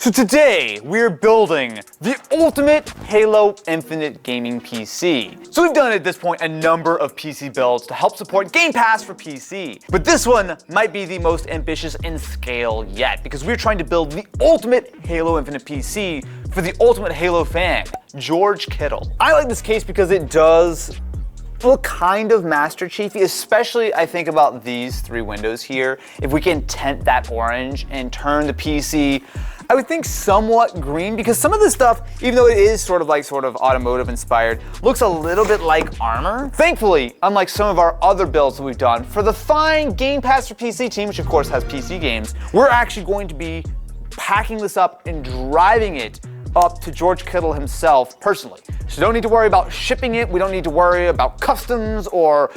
So today, we're building the ultimate Halo Infinite gaming PC. So we've done at this point a number of PC builds to help support Game Pass for PC. But this one might be the most ambitious in scale yet, because we're trying to build the ultimate Halo Infinite PC for the ultimate Halo fan, George Kittle. I like this case because it does look kind of Master Chiefy, especially I think about these three windows here. If we can tint that orange and turn the PC, I would think somewhat green, because some of this stuff, even though it is sort of automotive inspired, looks a little bit like armor. Thankfully, unlike some of our other builds that we've done, for the fine Game Pass for PC team, which of course has PC games, we're actually going to be packing this up and driving it up to George Kittle himself personally. So don't need to worry about shipping it, we don't need to worry about customs or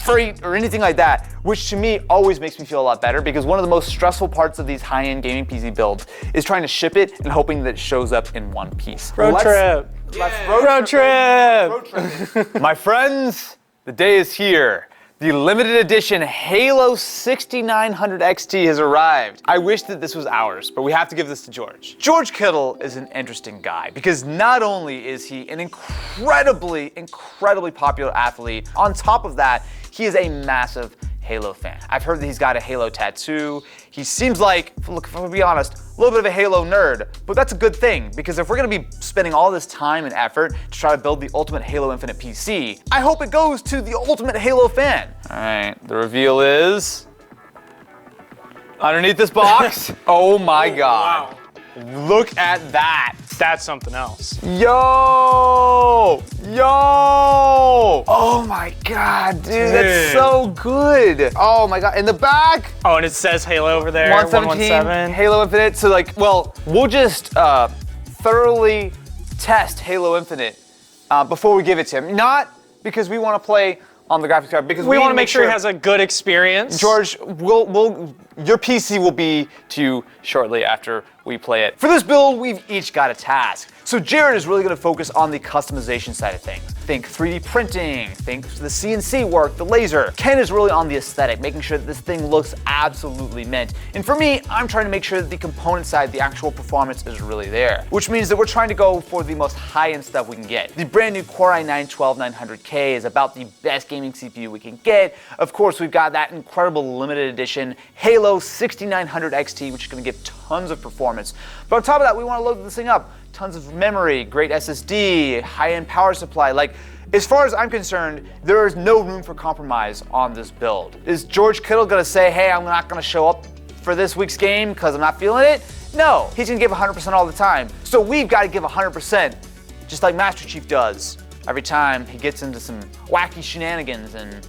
freight or anything like that, which to me always makes me feel a lot better, because one of the most stressful parts of these high-end gaming PC builds is trying to ship it and hoping that it shows up in one piece. Road trip. My friends, the day is here. The limited edition Halo 6900 XT has arrived. I wish that this was ours, but we have to give this to George. George Kittle is an interesting guy because not only is he an incredibly popular athlete, on top of that, he is a massive Halo fan. I've heard that he's got a Halo tattoo. He seems like, look, if I'm gonna be honest, a little bit of a Halo nerd, but that's a good thing, because if we're gonna be spending all this time and effort to try to build the ultimate Halo Infinite PC, I hope it goes to the ultimate Halo fan. All right, the reveal is underneath this box. Oh my God. Wow. Look at that. That's something else. Yo! Oh my God, dude, that's so good. Oh my God, in the back. Oh, and it says Halo over there, 117, Halo Infinite. So we'll just thoroughly test Halo Infinite before we give it to him. Not because we want to play on the graphics card, because we want to make sure he has a good experience. George, your PC will be to you shortly after we play it. For this build, we've each got a task. So Jared is really going to focus on the customization side of things. Think 3D printing, think the CNC work, the laser. Ken is really on the aesthetic, making sure that this thing looks absolutely mint. And for me, I'm trying to make sure that the component side, the actual performance, is really there. Which means that we're trying to go for the most high-end stuff we can get. The brand new Core i9-12900K is about the best gaming CPU we can get. Of course, we've got that incredible limited edition Halo 6900 XT, which is going to give tons of performance. But on top of that, we want to load this thing up. Tons of memory, great SSD, high-end power supply. As far as I'm concerned, there is no room for compromise on this build. Is George Kittle gonna say, hey, I'm not gonna show up for this week's game because I'm not feeling it? No, he's gonna give 100% all the time. So we've gotta give 100%, just like Master Chief does every time he gets into some wacky shenanigans and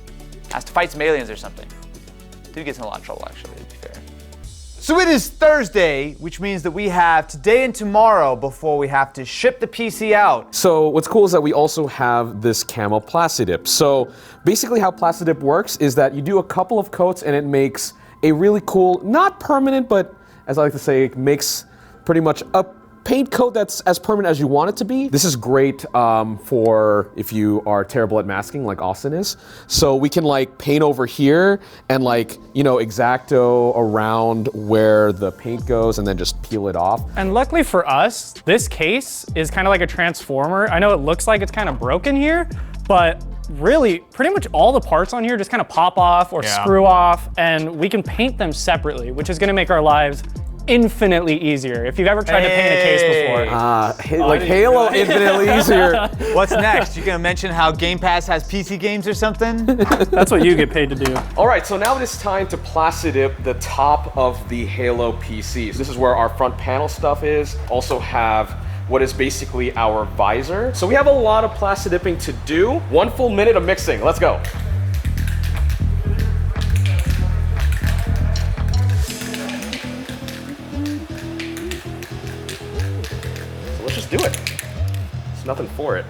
has to fight some aliens or something. Dude gets in a lot of trouble, actually, to be fair. So it is Thursday, which means that we have today and tomorrow before we have to ship the PC out. So what's cool is that we also have this camo Plastidip. So basically how Plastidip works is that you do a couple of coats and it makes a really cool, not permanent, but as I like to say, it makes pretty much a paint coat that's as permanent as you want it to be. This is great for if you are terrible at masking like Austin is. So we can paint over here and X-Acto around where the paint goes and then just peel it off. And luckily for us, this case is kind of like a transformer. I know it looks like it's kind of broken here, but really pretty much all the parts on here just kind of pop off or screw off, and we can paint them separately, which is going to make our lives infinitely easier. If you've ever tried to paint a case before. Halo infinitely easier. What's next? You gonna mention how Game Pass has PC games or something? That's what you get paid to do. All right, so now it is time to Plastidip the top of the Halo PCs. This is where our front panel stuff is. Also have what is basically our visor. So we have a lot of Plastidipping to do. 1 full minute of mixing. Let's go. Let's just do it. There's nothing for it.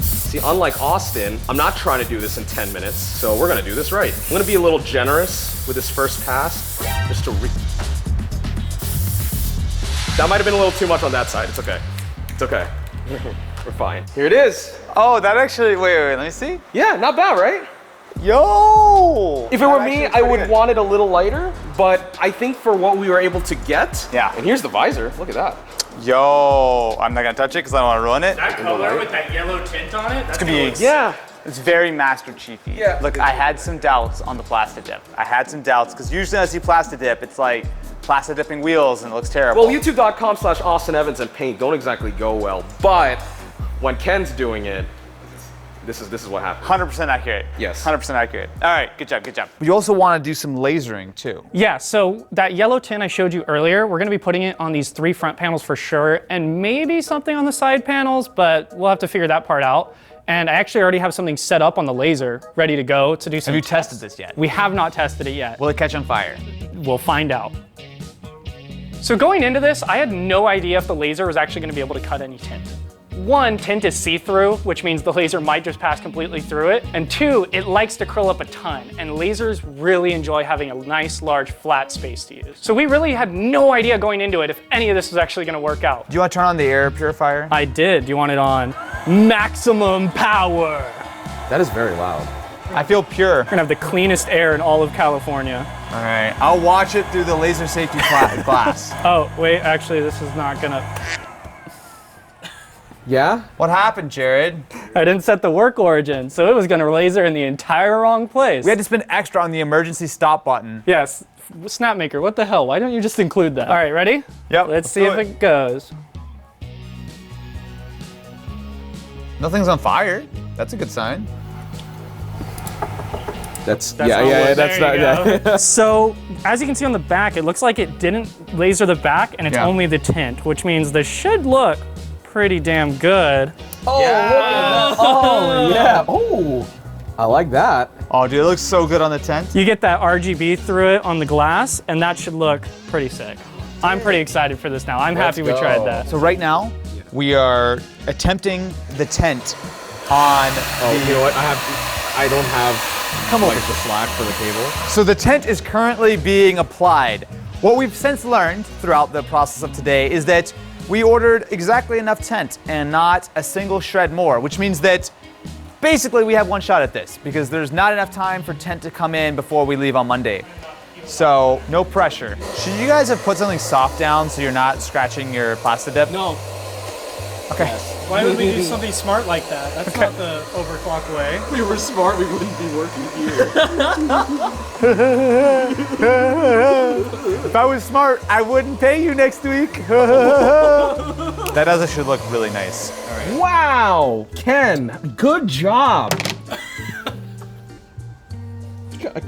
See, unlike Austin, I'm not trying to do this in 10 minutes, so we're gonna do this right. I'm gonna be a little generous with this first pass, just to That might have been a little too much on that side. It's okay. It's okay. We're fine. Here it is. Oh, that actually, wait, let me see. Yeah, not bad, right? Yo! If it were me, I would want it a little lighter, but I think for what we were able to get, Yeah. and here's the visor, look at that. Yo, I'm not gonna touch it because I don't want to ruin it. That color with that yellow tint on it, that's gonna be- Yeah. It's very Master Chiefy. Yeah. Look, I had some doubts on the Plasti Dip. I had some doubts because usually when I see Plasti Dip, it's like Plasti Dipping wheels and it looks terrible. Well, youtube.com/Austin Evans and paint don't exactly go well, but when Ken's doing it, this is what happens. 100% accurate. Yes. 100% accurate. All right, good job, good job. But you also want to do some lasering too. Yeah, so that yellow tint I showed you earlier, we're gonna be putting it on these 3 front panels for sure, and maybe something on the side panels, but we'll have to figure that part out. And I actually already have something set up on the laser, ready to go to do some Have you tests. tested this yet? We have not tested it yet. Will it catch on fire? We'll find out. So going into this, I had no idea if the laser was actually gonna be able to cut any tint. 1, tint is see-through, which means the laser might just pass completely through it. And 2, it likes to curl up a ton, and lasers really enjoy having a nice, large, flat space to use. So we really had no idea going into it if any of this was actually gonna work out. Do you want to turn on the air purifier? I did. Do you want it on maximum power? That is very loud. I feel pure. We're gonna have the cleanest air in all of California. All right, I'll watch it through the laser safety glass. Oh, wait, actually, this is not gonna... Yeah? What happened, Jared? I didn't set the work origin, so it was gonna laser in the entire wrong place. We had to spend extra on the emergency stop button. Yes, Snapmaker, what the hell? Why don't you just include that? All right, ready? Yep. Let's see if it goes. Nothing's on fire. That's a good sign. That's That's yeah, all yeah, it- that's there not. you go. So, as you can see on the back, it looks like it didn't laser the back, and it's Yeah. only the tint, which means this should look pretty damn good. Oh, look at that. Oh, yeah. Oh, I like that. Oh, dude, it looks so good on the tent. You get that RGB through it on the glass, and that should look pretty sick. I'm pretty excited for this now. I'm happy we tried that. So right now, we are attempting the tent on Oh, you know what? I don't have Come like over. the slack for the cable. So the tent is currently being applied. What we've since learned throughout the process of today is that we ordered exactly enough tent and not a single shred more, which means that basically we have one shot at this because there's not enough time for tent to come in before we leave on Monday. So no pressure. Should you guys have put something soft down so you're not scratching your Plasti Dip? No. Okay. Why would we do something smart like that? That's not the overclock way. If we were smart, we wouldn't be working here. If I was smart, I wouldn't pay you next week. That does should look really nice. Wow, Ken, good job.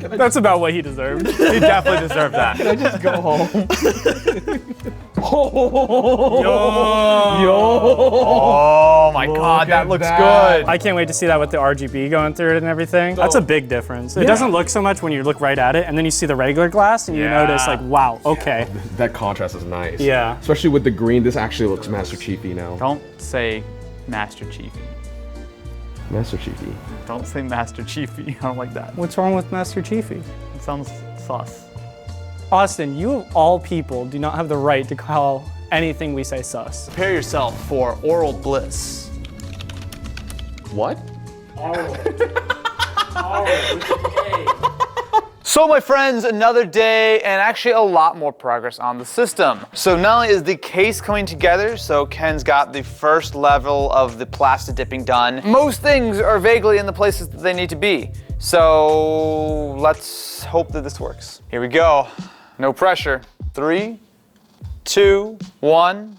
Can I That's about what he deserved. He definitely deserved that. just go home? Oh my God, that at looks that. good. I can't wait to see that with the RGB going through it and everything. That's a big difference. It doesn't look so much when you look right at it, and then you see the regular glass and you Yeah. notice like, wow, okay. That contrast is nice. Yeah. Especially with the green, this actually looks Master Chiefy now. Don't say Master Chiefy. Master Chiefy. Don't say Master Chiefy. I don't like that. What's wrong with Master Chiefy? It sounds sus. Austin, you of all people do not have the right to call anything we say sus. Prepare yourself for oral bliss. What? So my friends, another day and actually a lot more progress on the system. So not only is the case coming together, so Ken's got the first level of the Plasti Dipping done. Most things are vaguely in the places that they need to be. So let's hope that this works. Here we go. No pressure. 3, 2, 1.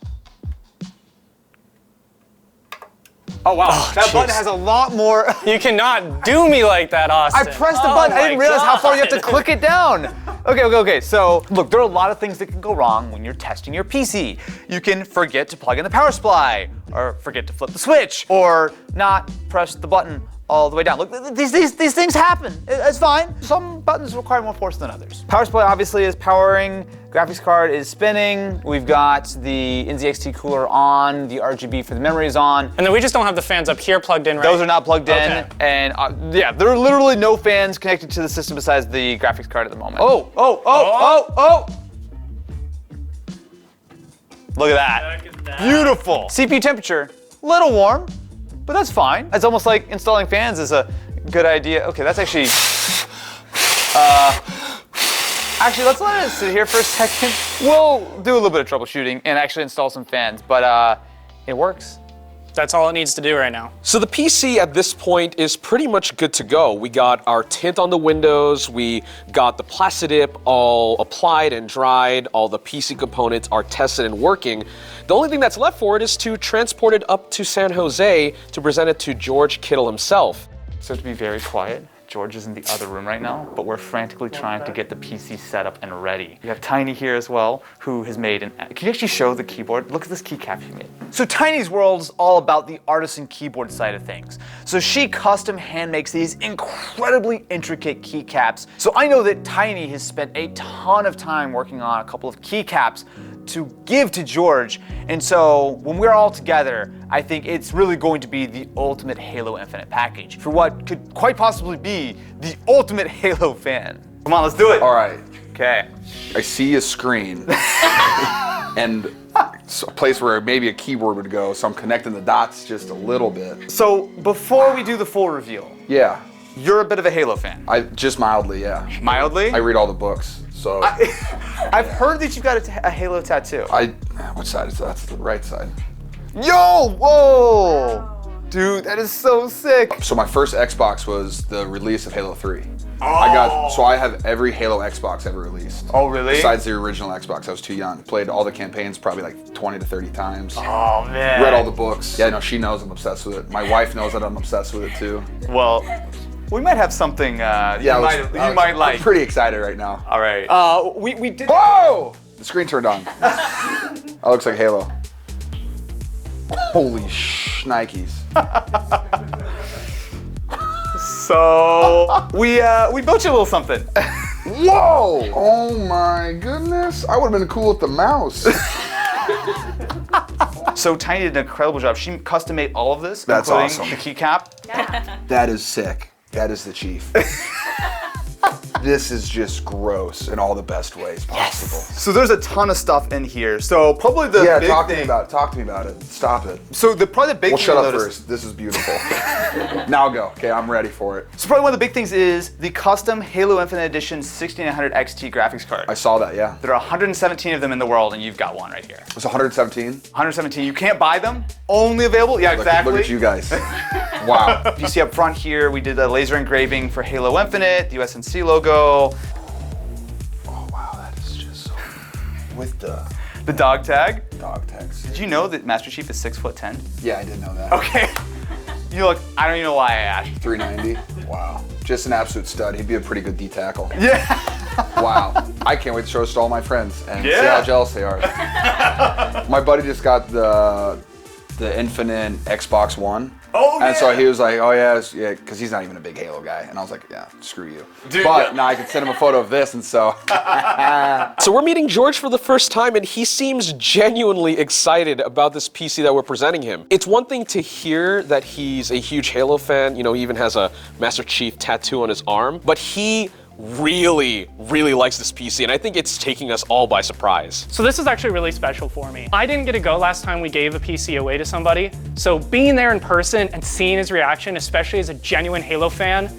Oh wow, that button has a lot more. You cannot do me like that, I Austin. pressed the button. I didn't realize how far you have to click it down. Okay. So, look, there are a lot of things that can go wrong when you're testing your PC. You can forget to plug in the power supply, or forget to flip the switch, or not press the button all the way down. Look, these things happen. It's fine. Some buttons require more force than others. Power supply obviously is powering. Graphics card is spinning. We've got the NZXT cooler on. The RGB for the memory is on. And then we just don't have the fans up here plugged in, right? Those are not plugged in, Okay. and yeah, there are literally no fans connected to the system besides the graphics card at the moment. Oh! Look at that. Look at that. Beautiful. CPU temperature, little warm, but that's fine. It's almost like installing fans is a good idea. Okay, that's actually. Actually, let's let it sit here for a second. We'll do a little bit of troubleshooting and actually install some fans, but it works. That's all it needs to do right now. So the PC at this point is pretty much good to go. We got our tint on the windows, we got the Plastidip all applied and dried, all the PC components are tested and working. The only thing that's left for it is to transport it up to San Jose to present it to George Kittle himself. So to be very quiet, George is in the other room right now, but we're frantically trying to get the PC set up and ready. We have Tiny here as well, who has made an... Can you actually show the keyboard? Look at this keycap she made. So Tiny's world is all about the artisan keyboard side of things. So she custom hand makes these incredibly intricate keycaps. So I know that Tiny has spent a ton of time working on a couple of keycaps to give to George. And so when we're all together, I think it's really going to be the ultimate Halo Infinite package for what could quite possibly be the ultimate Halo fan. Come on, let's do it. All right. Okay. I see a screen and a place where maybe a keyboard would go, so I'm connecting the dots just a little bit. So before we do the full reveal, Yeah. you're a bit of a Halo fan. I just mildly, yeah. Mildly? I read all the books, so I've heard that you've got a Halo tattoo. which side is that? That's the right side. Yo, whoa! Dude, that is so sick. So my first Xbox was the release of Halo 3. I have every Halo Xbox ever released. Oh, really? Besides the original Xbox, I was too young. Played all the campaigns probably like 20 to 30 times. Oh, man. Read all the books. Yeah, no, she knows I'm obsessed with it. My wife knows that I'm obsessed with it too. Well, we might have something you might like. I'm pretty excited right now. All right. We did. Whoa! The screen turned on. That looks like Halo. Holy shnikes. So we built you a little something. Whoa! Oh my goodness. I would have been cool with the mouse. So Tiny did an incredible job. She custom made all of this, That's including awesome. the keycap. That is sick. That is the chief. This is just gross in all the best ways possible. So there's a ton of stuff in here. So probably the Yeah, big talk to thing. me about it. Talk to me about it. Stop it. So probably the big We'll thing shut you'll up notice- first. This is beautiful. Now go. Okay, I'm ready for it. So probably one of the big things is the custom Halo Infinite Edition 1600 XT graphics card. I saw that, yeah. There are 117 of them in the world, and you've got one right here. It's 117. 117. You can't buy them. Only available. Yeah, Look, exactly. look at you guys. Wow. You see up front here, we did a laser engraving for Halo Infinite, the USNC logo, Oh wow, that is just so with the the dog tag. dog tags. Did you know that Master Chief is 6'10"? Yeah, I did know that. Okay. You look. I don't even know why I asked. 390. Wow. Just an absolute stud. He'd be a pretty good D tackle. Yeah. Wow. I can't wait to show this to all my friends and see Yeah. how jealous they are. My buddy just got the Infinite Xbox One. Oh, And so yeah. he was like, oh yeah, because he's not even a big Halo guy. And I was like, yeah, screw you. Dude, but yeah. now I can send him a photo of this, and so. So we're meeting George for the first time, and he seems genuinely excited about this PC that we're presenting him. It's one thing to hear that he's a huge Halo fan, you know, he even has a Master Chief tattoo on his arm, but he really likes this PC, and I think it's taking us all by surprise. So this is actually really special for me. I didn't get to go last time we gave a PC away to somebody, so being there in person and seeing his reaction, especially as a genuine Halo fan,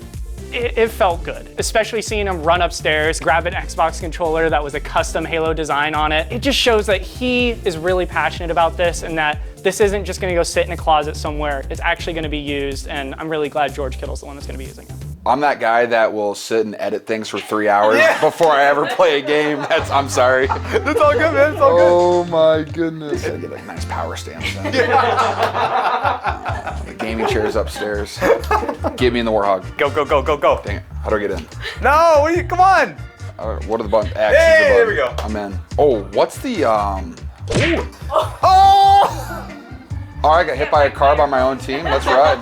it felt good. Especially seeing him run upstairs, grab an Xbox controller that was a custom Halo design on it. It just shows that he is really passionate about this and that this isn't just gonna go sit in a closet somewhere. It's actually gonna be used, and I'm really glad George Kittle's the one that's gonna be using it. I'm that guy that will sit and edit things for 3 hours before I ever play a game. I'm sorry. That's all good, man. It's all good. Oh my goodness. Gotta get like nice power stands then. The gaming chair's upstairs. Get me in the Warhog. Go, go, go, go, go. Dang it. How do I get in? No, come on. What are the buttons? X Hey, is the there button. we go. I'm in. Oh, what's the Oh! Oh, I got hit by a car by my own team. Let's ride.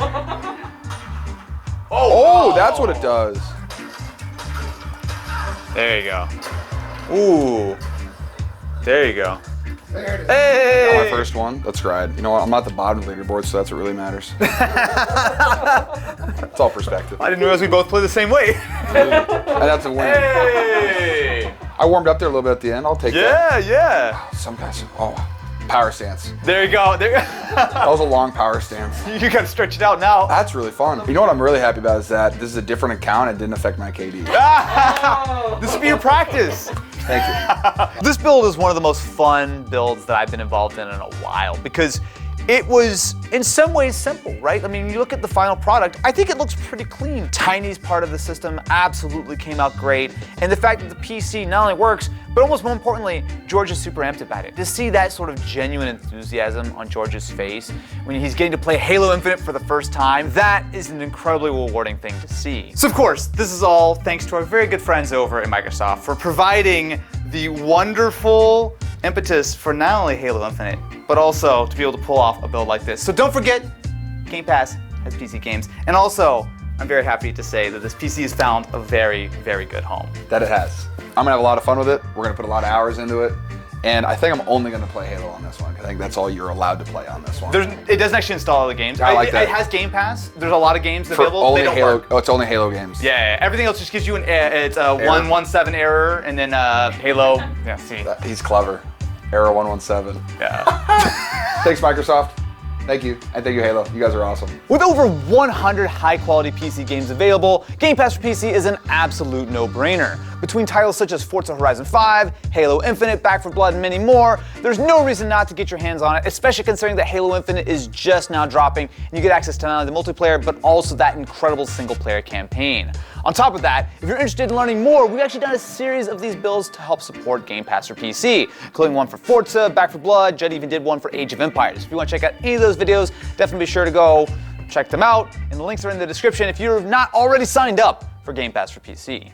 Oh, that's what it does. There you go. Ooh. There you go. There it is. Hey! My first one. Let's ride. You know what? I'm not the bottom of the leaderboard, so that's what really matters. It's all perspective. I didn't realize we both play the same way. And that's a win. Hey! I warmed up there a little bit at the end. I'll take that. Yeah, yeah. Some guys. Oh. Power stance. There you go. There. That was a long power stance. You gotta stretch it out now. That's really fun. You know what I'm really happy about is that this is a different account and didn't affect my KD. This will be your practice. Thank you. This build is one of the most fun builds that I've been involved in a while because it was in some ways simple, right? I mean, you look at the final product, I think it looks pretty clean. Tiny's part of the system absolutely came out great. And the fact that the PC not only works, but almost more importantly, George is super amped about it. To see that sort of genuine enthusiasm on George's face when he's getting to play Halo Infinite for the first time, that is an incredibly rewarding thing to see. So of course, this is all thanks to our very good friends over at Microsoft for providing the wonderful impetus for not only Halo Infinite, but also to be able to pull off a build like this. So don't forget, Game Pass has PC games. And also, I'm very happy to say that this PC has found a very, very good home. That it has. I'm gonna have a lot of fun with it. We're gonna put a lot of hours into it. And I think I'm only gonna play Halo on this one. I think that's all you're allowed to play on this one. It doesn't actually install all the games. I like that. It has Game Pass. There's a lot of games For available. only They don't Halo. work. Oh, it's only Halo games. Yeah, everything else just gives you it's a 117 error, and then Halo. Yeah, see. He's clever. Error 117. Yeah. Thanks, Microsoft. Thank you. And thank you, Halo. You guys are awesome. With over 100 high-quality PC games available, Game Pass for PC is an absolute no-brainer. Between titles such as Forza Horizon 5, Halo Infinite, Back 4 Blood, and many more, there's no reason not to get your hands on it, especially considering that Halo Infinite is just now dropping, and you get access to not only the multiplayer, but also that incredible single-player campaign. On top of that, if you're interested in learning more, we've actually done a series of these builds to help support Game Pass for PC, including one for Forza, Back 4 Blood. Judd even did one for Age of Empires. If you want to check out any of those videos, definitely be sure to go check them out, and the links are in the description if you're not already signed up for Game Pass for PC.